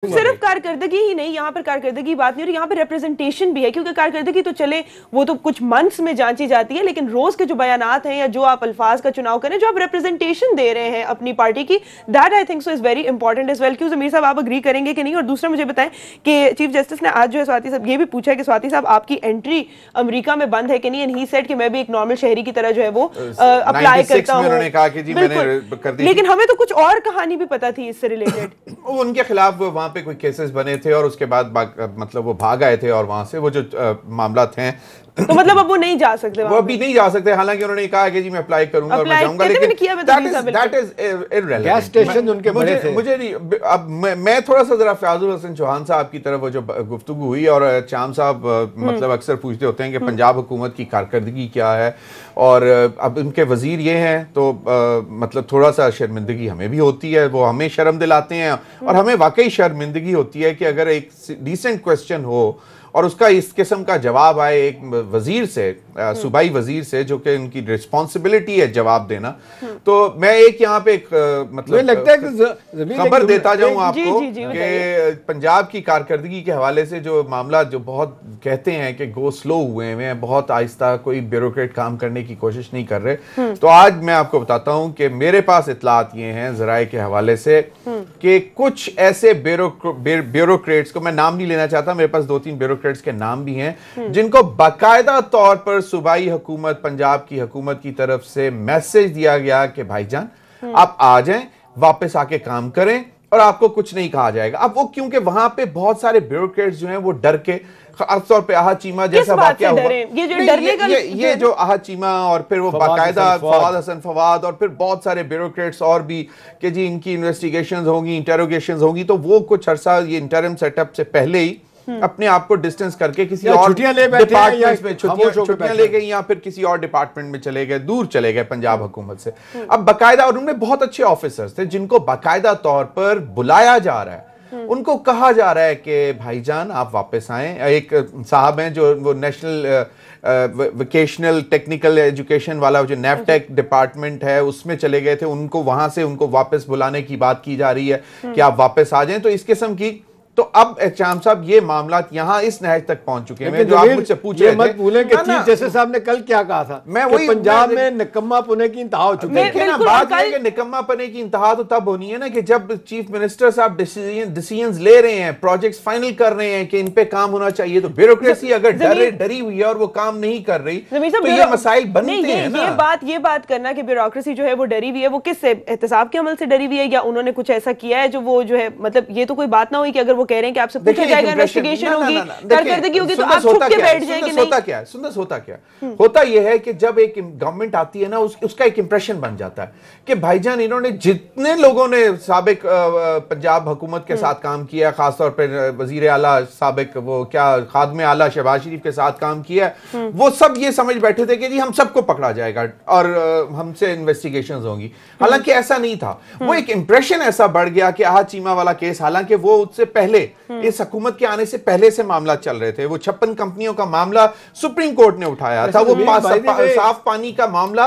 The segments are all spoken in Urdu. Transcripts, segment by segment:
صرف کارکردگی ہی نہیں، یہاں پر کارکردگی بات نہیں، اور یہاں پر ریپریزنٹیشن بھی ہے، کیونکہ کارکردگی تو چلے وہ تو کچھ منتھس میں جانچی جاتی ہے، لیکن روز کے جو بیانات ہیں یا جو آپ الفاظ کا چناؤ کریں، جو آپ ریپریزنٹیشن دے رہے ہیں اپنی پارٹی کی، that I think so is very important as well. کیوں ضمیر صاحب آپ اگری کریں گے کہ نہیں؟ اور دوسرا مجھے بتائیں کہ چیف جسٹس نے آج جو ہے سواتی صاحب یہ بھی پوچھا کہ سواتی صاحب آپ کی انٹری امریکہ میں بند ہے کہ نہیں، اینڈ ہی سیڈ کہ میں بھی ایک نارمل شہری کی طرح جو ہے وہ اپلائی کرتا ہوں. انہوں نے کہا کہ جی میں نے کر دی، لیکن ہمیں تو کچھ اور کہانی بھی پتا تھی اس سے ریلیٹڈ. ان کے خلاف وہاں پہ کوئی کیسز بنے تھے اور اس کے بعد مطلب وہ بھاگ آئے تھے، اور وہاں سے وہ جو معاملات ہیں تو مطلب اب وہ نہیں جا سکتے، وہ ابھی نہیں جا سکتے. حالانکہ انہوں نے کہا کہ جی میں اپلائی کروں گا اور میں جاؤں گا، لیکن that is irrelevant. Gas station ان کے بڑے تھے. مجھے نہیں، اب میں تھوڑا سا ذرا فیاض الحسن چوہان صاحب کی طرف وہ جو گفتگو ہوئی، اور چام صاحب مطلب اکثر پوچھتے ہوتے ہیں کہ پنجاب حکومت کی کارکردگی کیا ہے، اور اب ان کے وزیر یہ ہیں تو مطلب تھوڑا سا شرمندگی ہمیں بھی ہوتی ہے، وہ ہمیں شرم دلاتے ہیں، اور ہمیں واقعی شرمندگی ہوتی ہے کہ اگر ایک ڈیسنٹ کویسچن ہو اور اس کا اس قسم کا جواب آئے ایک وزیر سے، صوبائی وزیر سے، جو کہ ان کی ریسپانسبلٹی ہے جواب دینا. تو میں ایک یہاں پہ ایک مطلب خبر دیتا جاؤں آپ کو کہ پنجاب کی کارکردگی کے حوالے سے جو معاملات جو بہت کہتے ہیں کہ گو سلو ہوئے ہیں، بہت آہستہ، کوئی بیوروکریٹ کام کرنے کی کوشش نہیں کر رہے، تو آج میں آپ کو بتاتا ہوں کہ میرے پاس اطلاعات یہ ہیں ذرائع کے حوالے سے کہ کچھ ایسے بیوروکریٹس کو میں نام نہیں لینا چاہتا، میرے پاس 2-3 بیوروکریٹس کے نام بھی ہیں جن کو باقاعدہ طور پر صوبائی حکومت، پنجاب کی حکومت کی طرف سے میسج دیا گیا کہ بھائی جان آپ آ جائیں، واپس آ کے کام کریں اور آپ کو کچھ نہیں کہا جائے گا. اب وہ کیونکہ وہاں پہ بہت سارے بیوروکریٹس جو ہیں وہ ڈر کے، خاص طور پہ آہا چیمہ جیسا واقعہ ہوا، یہ جو آہا چیمہ اور پھر وہ باقاعدہ فواد حسن فواد اور پھر بہت سارے بیوروکریٹس اور بھی کہ جی ان کی انویسٹیگیشنز ہوں گی، انٹروگیشنز ہوں گی، تو وہ کچھ عرصہ یہ انٹرم سیٹ اپ سے پہلے ہی اپنے آپ کو ڈسٹنس کر کے کسی اور ڈپارٹمنٹ میں چھٹیاں لے گئے، یا پھر کسی اور ڈپارٹمنٹ میں چلے گئے، دور چلے گئے پنجاب حکومت سے. اب باقاعدہ، اور ان میں بہت اچھے آفیسرز تھے جن کو باقاعدہ طور پر بلایا جا رہا ہے، ان کو کہا جا رہا ہے کہ بھائی جان آپ واپس آئیں. ایک صاحب ہیں جو وہ نیشنل ویکیشنل ٹیکنیکل ایجوکیشن والا جو نیف ٹیک ڈپارٹمنٹ ہے اس میں چلے گئے تھے، ان کو وہاں سے ان کو واپس بلانے کی بات کی جا رہی ہے کہ آپ واپس آ جائیں. تو اس قسم کی، تو اب چام صاحب یہ معاملات یہاں اس نہج تک پہنچ چکے ہیں جو آپ مجھ سے پوچھ رہے تھے. مت بھولیں کہ چیف جسٹس صاحب نے کل کیا کہا تھا، کہ پنجاب میں نکما پنے کی انتہا ہو چکی ہے. بات یہ کہ نکما پنے کی انتہا تو تب ہونی ہے نا کہ جب چیف منسٹر صاحب ڈیسیژنز لے رہے ہیں، پروجیکٹس فائنل کر رہے ہیں کہ ان پہ کام ہونا چاہیے، تو بیوروکریسی اگر ڈری ہوئی ہے اور وہ کام نہیں کر رہی تو یہ مسائل بنتے ہیں نا. یہ بات کرنا کہ بیوروکریسی جو ہے وہ ڈری ہوئی ہے، وہ کس سے، احتساب کے عمل سے ڈری ہوئی ہے، یا انہوں نے کچھ ایسا کیا ہے جو وہ جو ہے، مطلب یہ تو کوئی بات نہ ہوئی کہ اگر وہ کہہ رہے ہیں کہ آپ سے پوچھا جائے گا، انویسٹیگیشن ہوگی، کارکردگی ہوگی، تو آپ چھپ کے بیٹھ جائیں کہ نہیں. ہوتا یہ ہے کہ جب ایک گورنمنٹ آتی ہے نا، اس کا ایک امپریشن بن جاتا ہے کہ بھائی جان انہوں نے جتنے لوگوں نے سابق پنجاب حکومت کے ساتھ کام کیا، خاص طور پہ وزیر اعلیٰ سابق وہ کیا خادم اعلیٰ شہباز شریف کے ساتھ کام کیا، وہ سب یہ سمجھ بیٹھے تھے کہ جی ہم سب کو پکڑا جائے گا اور ہم سے انویسٹیگیشنز ہوں گی. حالانکہ ایسا نہیں تھا. وہ ایک امپریشن ایسا بڑھ گیا کہ آہا چیمہ والا کیس، حالانکہ وہ اس سے پہلے، اس حکومت کے آنے سے پہلے سے معاملات چل رہے تھے. وہ 56 کمپنیوں کا معاملہ سپریم کورٹ نے اٹھایا تھا، وہ صاف پانی کا معاملہ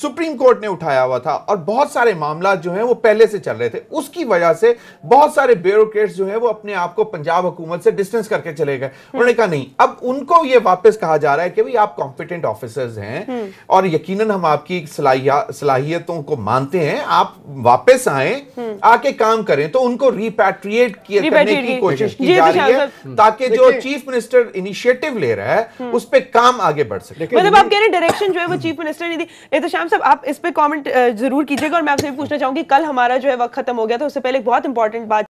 سپریم کورٹ نے اٹھایا ہوا تھا، اور بہت سارے معاملات جو ہیں وہ پہلے سے چل رہے تھے. اس کی وجہ سے بہت سارے بیوروکریٹس جو ہیں وہ اپنے آپ کو پنجاب حکومت سے ڈسٹنس کر کے چلے گئے. انہوں نے کہا نہیں، اب ان کو یہ واپس کہا جا رہا ہے کہ آپ کمپیٹنٹ آفیسرز ہیں اور یقیناً ہم آپ کی صلاحیتوں کو مانتے ہیں، آپ واپس آئیں، آ کے کام کریں. تو ان کو ریپیٹریٹ کرنے کی کوشش کی جا رہی ہے تاکہ جو چیف منسٹر انیشیٹو لے رہا ہے اس پہ کام آگے بڑھ سکے. مطلب آپ کہہ رہے ہیں ڈائریکشن جو ہے وہ چیف منسٹر نے دی. احتشام صاحب آپ اس پہ کامنٹ ضرور کیجیے گا. اور میں آپ سے بھی پوچھنا چاہوں گی، کل ہمارا جو ہے وقت ختم ہو گیا تھا، اس سے پہلے ایک بہت امپورٹنٹ بات